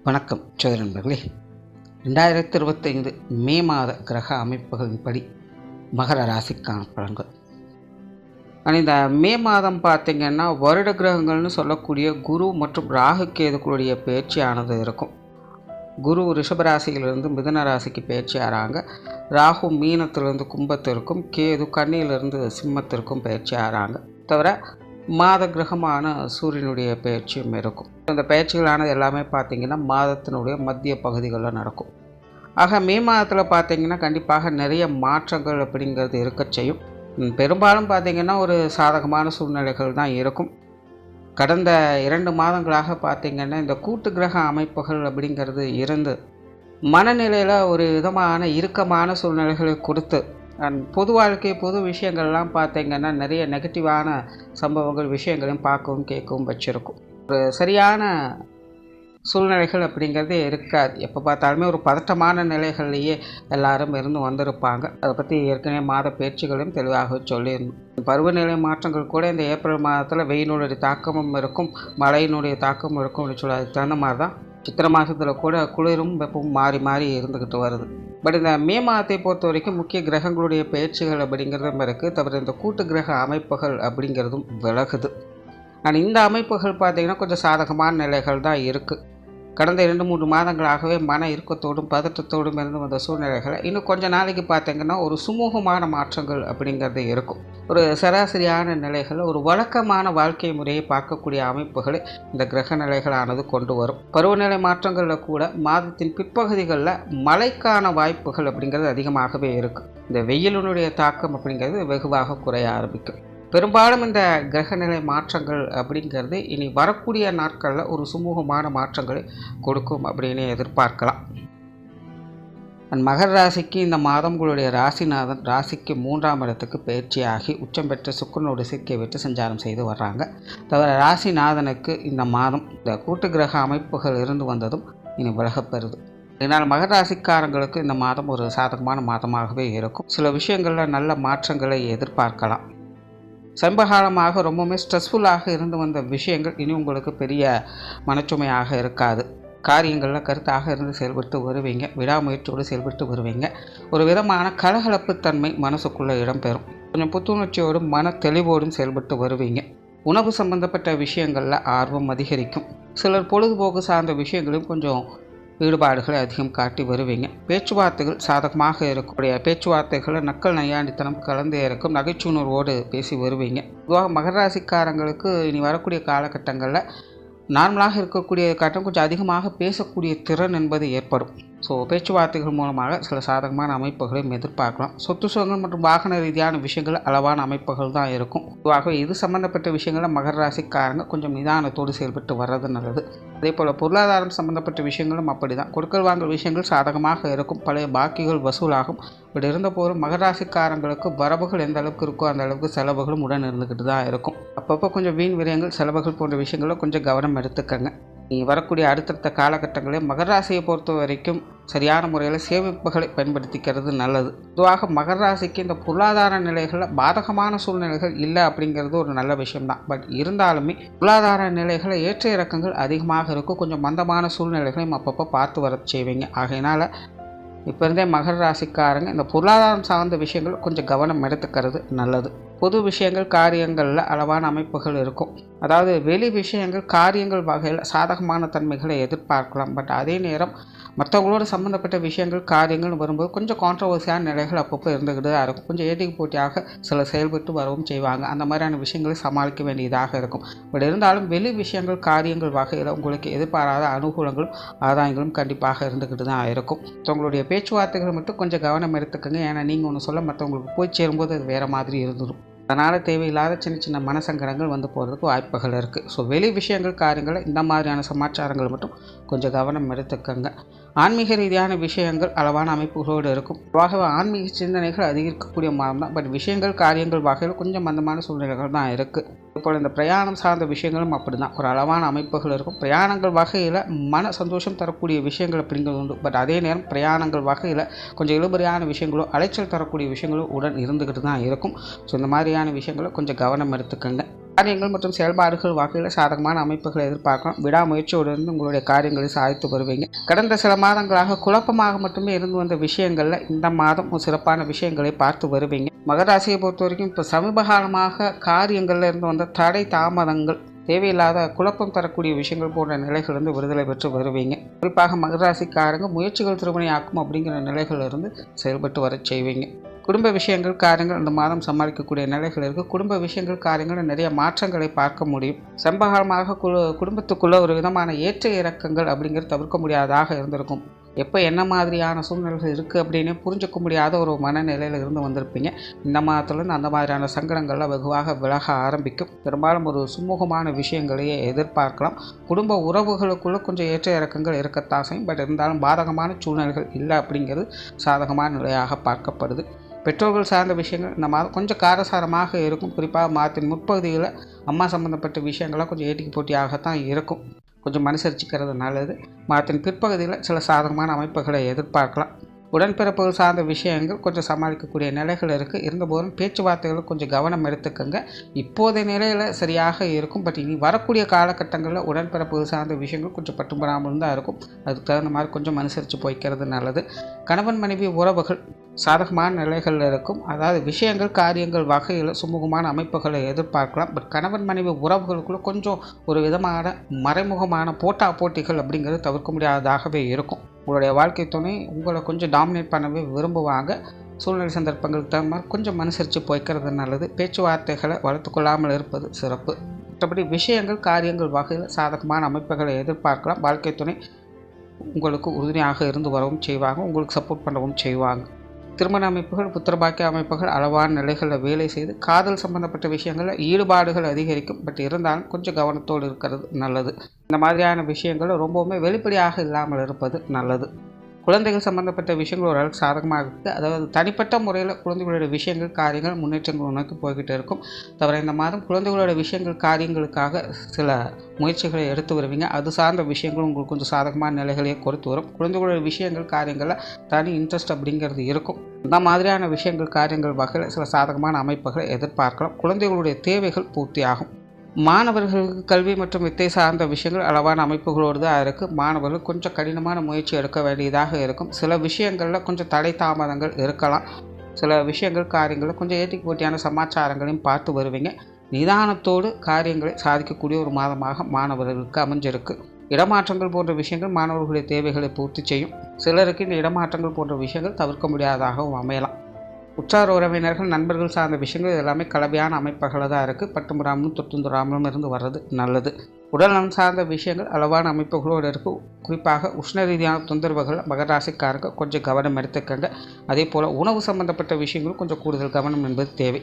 வணக்கம் சோதர நண்பர்களே. 2025 மே மாத கிரக அமைப்புகளின்படி மகர ராசிக்கான பலன்கள். இந்த மே மாதம் பார்த்திங்கன்னா வருட கிரகங்கள்னு சொல்லக்கூடிய குரு மற்றும் ராகு கேதுக்களுடைய பயிற்சியானது இருக்கும். குரு ரிஷபராசியிலிருந்து மிதுன ராசிக்கு பயிற்சி ஆகிறாங்க. ராகு மீனத்திலிருந்து கும்பத்திற்கும், கேது கன்னியிலிருந்து சிம்மத்திற்கும் பயிற்சி ஆகிறாங்க. தவிர மாத கிரகமான சூரியனுடைய பயிற்சியும் இருக்கும். இந்த பயிற்சிகளானது எல்லாமே பார்த்திங்கன்னா மாதத்தினுடைய மத்திய பகுதிகளில் நடக்கும். ஆக மே மாதத்தில் பார்த்திங்கன்னா கண்டிப்பாக நிறைய மாற்றங்கள் அப்படிங்கிறது இருக்க செய்யும். பெரும்பாலும் பார்த்திங்கன்னா ஒரு சாதகமான சூழ்நிலைகள் தான் இருக்கும். கடந்த 2 மாதங்களாக பார்த்திங்கன்னா இந்த கூட்டு கிரக அமைப்புகள் அப்படிங்கிறது இருந்து மனநிலையில் ஒரு விதமான இறுக்கமான சூழ்நிலைகளை கொடுத்து பொது வாழ்க்கை பொது விஷயங்கள்லாம் பார்த்திங்கன்னா நிறைய நெகட்டிவான சம்பவங்கள் விஷயங்களையும் பார்க்கவும் கேட்கவும் வச்சுருக்கும். ஒரு சரியான சூழ்நிலைகள் அப்படிங்கிறதே இருக்காது. எப்போ பார்த்தாலுமே ஒரு பதட்டமான நிலைகள்லேயே எல்லாரும் இருந்து வந்திருப்பாங்க. அதை பற்றி ஏற்கனவே மாத பயிற்சிகளையும் தெளிவாக சொல்லியிருந்தோம். பருவநிலை மாற்றங்கள் கூட இந்த ஏப்ரல் மாதத்தில் வெயிலுடைய தாக்கமும் இருக்கும், மழையினுடைய தாக்கமும் இருக்கும் அப்படின்னு சொல்லி அதுக்கு தகுந்த மாதிரி தான் சித்திரை மாதத்தில் கூட குளிரும் வெப்பமும் மாறி மாறி இருந்துக்கிட்டு வருது. பட் இந்த மே மாதத்தை பொறுத்த வரைக்கும் முக்கிய கிரகங்களுடைய பயிற்சிகள் அப்படிங்கிறதும் இருக்குது. தவிர இந்த கூட்டு கிரக அமைப்புகள் அப்படிங்கிறதும் விலகுது. ஆனால் இந்த அமைப்புகள் பார்த்திங்கன்னா கொஞ்சம் சாதகமான நிலைகள் தான் இருக்குது. கடந்த 2-3 மாதங்களாகவே மன இறுக்கத்தோடும் பதட்டத்தோடும் இருந்து வந்த சூழ்நிலைகளை இன்னும் கொஞ்சம் நாளைக்கு பார்த்திங்கன்னா ஒரு சுமூகமான மாற்றங்கள் அப்படிங்கிறது இருக்கும். ஒரு சராசரியான நிலைகளில் ஒரு வழக்கமான வாழ்க்கை முறையை பார்க்கக்கூடிய அமைப்புகளை இந்த கிரக நிலைகளானது கொண்டு வரும். பருவநிலை மாற்றங்களில் கூட மாதத்தின் பிற்பகுதிகளில் மழைக்கான வாய்ப்புகள் அப்படிங்கிறது அதிகமாகவே இருக்கும். இந்த வெயிலினுடைய தாக்கம் அப்படிங்கிறது வெகுவாக குறைய ஆரம்பிக்கும். பெரும்பாலும் இந்த கிரகநிலை மாற்றங்கள் அப்படிங்கிறது இனி வரக்கூடிய நாட்களில் ஒரு சுமூகமான மாற்றங்களை கொடுக்கும் அப்படின்னு எதிர்பார்க்கலாம். மகர ராசிக்கு இந்த மாதம் உங்களுடைய ராசிநாதன் ராசிக்கு 3ஆம் இடத்துக்கு பயிற்சியாகி உச்சம் பெற்ற சுக்கிரனோடு சேர்க்கை விட்டு சஞ்சாரம் செய்து வர்றாங்க. தவிர ராசிநாதனுக்கு இந்த மாதம் இந்த கூட்டு கிரக அமைப்புகள் இருந்து வந்ததும் இனி விலகப்பெறுது. இதனால் மகர ராசிக்காரங்களுக்கு இந்த மாதம் ஒரு சாதகமான மாதமாகவே இருக்கும். சில விஷயங்களில் நல்ல மாற்றங்களை எதிர்பார்க்கலாம். சமீபகாலமாக ரொம்பவுமே ஸ்ட்ரெஸ்ஃபுல்லாக இருந்து வந்த விஷயங்கள் இனி உங்களுக்கு பெரிய மனச்சுமையாக இருக்காது. காரியங்களில் கருத்தாக இருந்து செயல்பட்டு வருவீங்க. விடாமுயற்சியோடு செயல்பட்டு வருவீங்க. ஒரு விதமான கலகலப்பு தன்மை மனசுக்குள்ளே இடம்பெறும். கொஞ்சம் புத்துணர்ச்சியோடும் மன தெளிவோடும் செயல்பட்டு வருவீங்க. உணவு சம்பந்தப்பட்ட விஷயங்களில் ஆர்வம் அதிகரிக்கும். சிலர் பொழுதுபோக்கு சார்ந்த விஷயங்களும் கொஞ்சம் ஈடுபாடுகளை அதிகம் காட்டி வருவீங்க. பேச்சுவார்த்தைகள் சாதகமாக இருக்கக்கூடிய பேச்சுவார்த்தைகளை நக்கல் நையாண்டித்தனம் கலந்து இருக்கும் நகைச்சுணர்வோடு பேசி வருவீங்க. பொதுவாக மகர ராசிக்காரங்களுக்கு இனி வரக்கூடிய காலகட்டங்களில் நார்மலாக இருக்கக்கூடிய காட்டும் கொஞ்சம் அதிகமாக பேசக்கூடிய திறன் என்பது ஏற்படும். ஸோ பேச்சுவார்த்தைகள் மூலமாக சில சாதகமான அமைப்புகளையும் எதிர்பார்க்கலாம். சொத்து சுகங்கள் மற்றும் வாகன ரீதியான விஷயங்கள் அளவான அமைப்புகள் தான் இருக்கும். பொதுவாக இது சம்பந்தப்பட்ட விஷயங்களில் மகர ராசிக்காரங்க கொஞ்சம் நிதானத்தோடு செயல்பட்டு வர்றது நல்லது. அதே போல் பொருளாதாரம் சம்பந்தப்பட்ட விஷயங்களும் அப்படி தான். கொடுக்கல் வாங்கல் விஷயங்கள் சாதகமாக இருக்கும். பழைய பாக்கிகள் வசூலாகும். இப்படி இருந்தபோதும் மகர ராசிக்காரங்களுக்கு வரவுகள் எந்த அளவுக்கு இருக்கோ அந்த அளவுக்கு செலவுகளும் உடன் இருந்துக்கிட்டு தான் இருக்கும். அப்பப்போ கொஞ்சம் வீண் விரயங்கள் செலவுகள் போன்ற விஷயங்களில் கொஞ்சம் கவனம் எடுத்துக்கங்க. வரக்கூடிய அடுத்தடுத்த காலகட்டங்களில் மகர ராசியை பொறுத்த வரைக்கும் சரியான முறையில் சேமிப்புகளை பயன்படுத்திக்கிறது நல்லது. பொதுவாக மகர ராசிக்கு இந்த பொருளாதார நிலைகளில் பாதகமான சூழ்நிலைகள் இல்லை அப்படிங்கிறது ஒரு நல்ல விஷயம்தான். பட் இருந்தாலுமே பொருளாதார நிலைகளில் ஏற்ற இறக்கங்கள் அதிகமாக இருக்கும். கொஞ்சம் மந்தமான சூழ்நிலைகளையும் அப்பப்போ பார்த்து வர செய்வீங்க. ஆகையினால் இப்போ இருந்தே மகர ராசிக்காரங்க இந்த பொருளாதாரம் சார்ந்த விஷயங்கள் கொஞ்சம் கவனம் எடுத்துக்கிறது நல்லது. பொது விஷயங்கள் காரியங்களில் அளவான அமைப்புகள் இருக்கும். அதாவது வெளி விஷயங்கள் காரியங்கள் வகையில் சாதகமான தன்மைகளை எதிர்பார்க்கலாம். பட் அதே நேரம் மற்றவங்களோட சம்மந்தப்பட்ட விஷயங்கள் காரியங்கள் வரும்போது கொஞ்சம் கான்ட்ரவர்சியான நிலைகள் அப்பப்போ இருந்துக்கிட்டு தான் இருக்கும். கொஞ்சம் ஏட்டிக்கு போட்டியாக சில செயல்பட்டு வரவும் செய்வாங்க. அந்த மாதிரியான விஷயங்களை சமாளிக்க வேண்டியதாக இருக்கும். பட் இருந்தாலும் வெளி விஷயங்கள் காரியங்கள் வகையில் உங்களுக்கு எதிர்பாராத அனுகூலங்களும் ஆதாயங்களும் கண்டிப்பாக இருந்துக்கிட்டு தான் இருக்கும். உங்களுடைய பேச்சுவார்த்தைகள் மட்டும் கொஞ்சம் கவனம் எடுத்துக்கோங்க. ஏன்னா நீங்கள் ஒன்று சொல்ல மற்றவங்களுக்கு போய் சேரும்போது அது வேறு மாதிரி இருந்துடும். அதனால் தேவையில்லாத சின்ன சின்ன மனசங்கடங்கள் வந்து போகிறதுக்கு வாய்ப்புகள் இருக்குது. ஸோ வெளி விஷயங்கள் காரியங்கள் இந்த மாதிரியான சமாச்சாரங்கள் மட்டும் கொஞ்சம் கவனம் எடுத்துக்கங்க. ஆன்மீக ரீதியான விஷயங்கள் அளவான அமைப்புகளோடு இருக்கும். பொதுவாக ஆன்மீக சிந்தனைகள் அதிகரிக்கக்கூடிய மாதம் தான். பட் விஷயங்கள் காரியங்கள் வகையில் கொஞ்சம் மந்தமான சூழ்நிலைகள் தான் இருக்குது. இப்போ இந்த பிரயாணம் சார்ந்த விஷயங்களும் அப்படி தான். ஒரு அளவான அமைப்புகள் இருக்கும். பிரயாணங்கள் வகையில் மன சந்தோஷம் தரக்கூடிய விஷயங்கள் அப்படிங்கிறது உண்டு. பட் அதே நேரம் பிரயாணங்கள் வகையில் கொஞ்சம் இழுபறியான விஷயங்களோ அலைச்சல் தரக்கூடிய விஷயங்களோ உடன் இருந்துக்கிட்டு தான் இருக்கும். ஸோ இந்த மாதிரியான விஷயங்களை கொஞ்சம் கவனம் எடுத்துக்கங்க. காரியங்கள் மற்றும் செயல்பாடுகள் வகையில் சாதகமான அமைப்புகளை எதிர்பார்க்கலாம். விடாமுயற்சியோடு உங்களுடைய காரியங்களை சாதித்து வருவீங்க. கடந்த சில மாதங்களாக குழப்பமாக மட்டுமே இருந்து வந்த விஷயங்களில் இந்த மாதம் சிறப்பான விஷயங்களை பார்த்து வருவீங்க. மகர ராசியை பொறுத்த வரைக்கும் இப்போ சமீப காலமாக காரியங்களில் இருந்து வந்த தடை தாமதங்கள், தேவையில்லாத குழப்பம் தரக்கூடிய விஷயங்கள் போன்ற நிலைகளிலிருந்து விடுதலை பெற்று வருவீங்க. குறிப்பாக மகர ராசிக்காரங்க முயற்சிகள் திருமணியாக்கும் அப்படிங்கிற நிலைகளிலிருந்து செயல்பட்டு வர செய்வீங்க. குடும்ப விஷயங்கள் காரியங்கள் இந்த மாதம் சமாளிக்கக்கூடிய நிலைகள் இருக்குது. குடும்ப விஷயங்கள் காரியங்கள் நிறைய மாற்றங்களை பார்க்க முடியும். சம்பகாலமாக குடும்பத்துக்குள்ள ஒரு விதமான ஏற்ற இறக்கங்கள் அப்படிங்கிறது தவிர்க்க முடியாததாக இருந்திருக்கும். எப்போ என்ன மாதிரியான சூழ்நிலைகள் இருக்குது அப்படின்னு புரிஞ்சிக்க முடியாத ஒரு மனநிலையில் இருந்து வந்திருப்பீங்க. இந்த மாதத்துலேருந்து அந்த மாதிரியான சங்கடங்கள்லாம் வெகுவாக விலக ஆரம்பிக்கும். பெரும்பாலும் ஒரு சுமூகமான விஷயங்களையே எதிர்பார்க்கலாம். குடும்ப உறவுகளுக்குள்ளே கொஞ்சம் ஏற்ற இறக்கங்கள் இருக்கத்தான் செய்யும். பட் இருந்தாலும் பாதகமான சூழ்நிலைகள் இல்லை அப்படிங்கிறது சாதகமான நிலையாக பார்க்கப்படுது. பெற்றோர்கள் சார்ந்த விஷயங்கள் இந்த மாதம் கொஞ்சம் காரசாரமாக இருக்கும். குறிப்பாக மாதத்தின் முற்பகுதியில் அம்மா சம்மந்தப்பட்ட விஷயங்கள்லாம் கொஞ்சம் ஏட்டிக்கு போட்டியாகத்தான் இருக்கும். கொஞ்சம் அனுசரிச்சுக்கிறது நல்லது. மாதத்தின் பிற்பகுதியில் சில சாதகமான அமைப்புகளை எதிர்பார்க்கலாம். உடன்பிறப்புகள் சார்ந்த விஷயங்கள் கொஞ்சம் சமாளிக்கக்கூடிய நிலைகள் இருக்குது. இருந்தபோதும் பேச்சுவார்த்தைகளும் கொஞ்சம் கவனம் எடுத்துக்கோங்க. இப்போதைய நிலையில் சரியாக இருக்கும். பட் இனி வரக்கூடிய காலகட்டங்களில் உடன்பிறப்புகள் சார்ந்த விஷயங்கள் கொஞ்சம் பட்டுப்படாமல் தான் இருக்கும். அதுக்கு தகுந்த மாதிரி கொஞ்சம் அனுசரித்து போய்க்கிறது நல்லது. கணவன் மனைவி உறவுகள் சாதகமான நிலைகளில் இருக்கும். அதாவது விஷயங்கள் காரியங்கள் வகையில் சுமூகமான அமைப்புகளை எதிர்பார்க்கலாம். பட் கணவன் மனைவி உறவுகளுக்குள்ளே கொஞ்சம் ஒரு விதமான மறைமுகமான போட்டிகள் அப்படிங்கிறது தவிர்க்க முடியாததாகவே இருக்கும். உங்களுடைய வாழ்க்கை துணை உங்களை கொஞ்சம் டாமினேட் பண்ணவே விரும்புவாங்க. சூழ்நிலை சந்தர்ப்பங்களுக்கு தகுந்த மாதிரி கொஞ்சம் அனுசரித்து போய்க்கிறது நல்லது. பேச்சுவார்த்தைகளை வளர்த்துக்கொள்ளாமல் இருப்பது சிறப்பு. மற்றபடி விஷயங்கள் காரியங்கள் வகையில் சாதகமான அமைப்புகளை எதிர்பார்க்கலாம். வாழ்க்கை துணை உங்களுக்கு உறுதுணையாக இருந்து வரவும் செய்வாங்க. உங்களுக்கு சப்போர்ட் பண்ணவும் செய்வாங்க. திருமண அமைப்புகள் புத்திரபாக்கிய அமைப்புகள் அளவான நிலைகளில் வேலை செய்து காதல் சம்பந்தப்பட்ட விஷயங்களில் ஈடுபாடுகள் அதிகரிக்கும். பட் இருந்தாலும் கொஞ்சம் கவனத்தோடு இருக்கிறது நல்லது. இந்த மாதிரியான விஷயங்கள் ரொம்பவுமே வெளிப்படையாக இல்லாமல் இருப்பது நல்லது. குழந்தைகள் சம்பந்தப்பட்ட விஷயங்கள் ஓரளவுக்கு சாதகமாக இருக்குது. அதாவது தனிப்பட்ட முறையில் குழந்தைகளோட விஷயங்கள் காரியங்கள் முன்னேற்றங்கள் நோக்கி போய்கிட்டு இருக்கும். தவிர இந்த மாதம் குழந்தைகளோட விஷயங்கள் காரியங்களுக்காக சில முயற்சிகளை எடுத்து வருவீங்க. அது சார்ந்த விஷயங்களும் உங்களுக்கு கொஞ்சம் சாதகமான நிலைகளையே கொடுத்து வரும். குழந்தைகளோட விஷயங்கள் காரியங்களில் தனி இன்ட்ரெஸ்ட் அப்படிங்கிறது இருக்கும். இந்த மாதிரியான விஷயங்கள் காரியங்கள் வகையில் சில சாதகமான அமைப்புகளை எதிர்பார்க்கலாம். குழந்தைகளுடைய தேவைகள் பூர்த்தியாகும். மாணவர்களுக்கு கல்வி மற்றும் வித்தை சார்ந்த விஷயங்கள் அளவான அமைப்புகளோடு தான் இருக்குது. மாணவர்கள் கொஞ்சம் கடினமான முயற்சி எடுக்க வேண்டியதாக இருக்கும். சில விஷயங்களில் கொஞ்சம் தடை தாமதங்கள் இருக்கலாம். சில விஷயங்கள் காரியங்களில் கொஞ்சம் ஏட்டிக்கு போட்டியான சமாச்சாரங்களையும் பார்த்து வருவீங்க. நிதானத்தோடு காரியங்களை சாதிக்கக்கூடிய ஒரு மாதமாக மாணவர்களுக்கு அமைஞ்சிருக்கு. இடமாற்றங்கள் போன்ற விஷயங்கள் மாணவர்களுடைய தேவைகளை பூர்த்தி செய்யும். சிலருக்கு இந்த இடமாற்றங்கள் போன்ற விஷயங்கள் தவிர்க்க முடியாததாகவும் அமையலாம். உற்றார் உறவினர்கள் நண்பர்கள் சார்ந்த விஷயங்கள் எல்லாமே கலவையான அமைப்புகளை தான் இருக்குது. பட்டுமுறாமலும் தொட்டுந்துராமலும் இருந்து வர்றது நல்லது. உடல் நலம் சார்ந்த விஷயங்கள் அளவான அமைப்புகளோடு இருக்குது. குறிப்பாக உஷ்ண ரீதியான தொந்தரவுகள் மகர ராசிக்காரங்க கொஞ்சம் கவனம் எடுத்துக்கங்க. அதே போல் உணவு சம்பந்தப்பட்ட விஷயங்களும் கொஞ்சம் கூடுதல் கவனம் என்பது தேவை.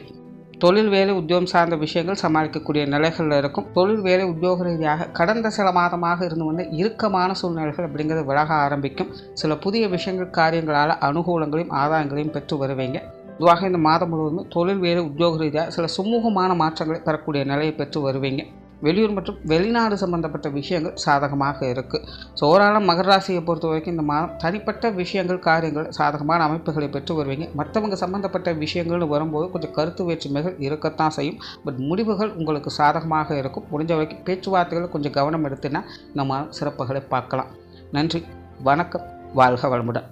தொழில் வேலை உத்தியோகம் சார்ந்த விஷயங்கள் சமாளிக்கக்கூடிய நிலைகளில் இருக்கும். தொழில் வேலை உத்தியோக ரீதியாக கடந்த சில மாதமாக இருந்து வந்து இறுக்கமான சூழ்நிலைகள் அப்படிங்கிறது விலக ஆரம்பிக்கும். சில புதிய விஷயங்கள் காரியங்களால் அனுகூலங்களையும் ஆதாயங்களையும் பெற்று வருவீங்க. பொதுவாக இந்த மாதம் முழுவதும் தொழில் வேலை உத்தியோக ரீதியாக சில சுமூகமான மாற்றங்களை தரக்கூடிய நிலையை பெற்று வருவீங்க. வெளியூர் மற்றும் வெளிநாடு சம்பந்தப்பட்ட விஷயங்கள் சாதகமாக இருக்குது. ஸோ ஓவராலாக மகர ராசியை பொறுத்த வரைக்கும் இந்த மாதம் தனிப்பட்ட விஷயங்கள் காரியங்கள் சாதகமான அமைப்புகளை பெற்று வருவீங்க. மற்றவங்க சம்பந்தப்பட்ட விஷயங்கள்னு வரும்போது கொஞ்சம் கருத்து வேற்றுமைகள் இருக்கத்தான் செய்யும். பட் முடிவுகள் உங்களுக்கு சாதகமாக இருக்கும். முடிஞ்ச வரைக்கும் பேச்சுவார்த்தைகள் கொஞ்சம் கவனம் எடுத்துன்னா இந்த மாதம் சிறப்புகளை பார்க்கலாம். நன்றி, வணக்கம், வாழ்க வளமுடன்.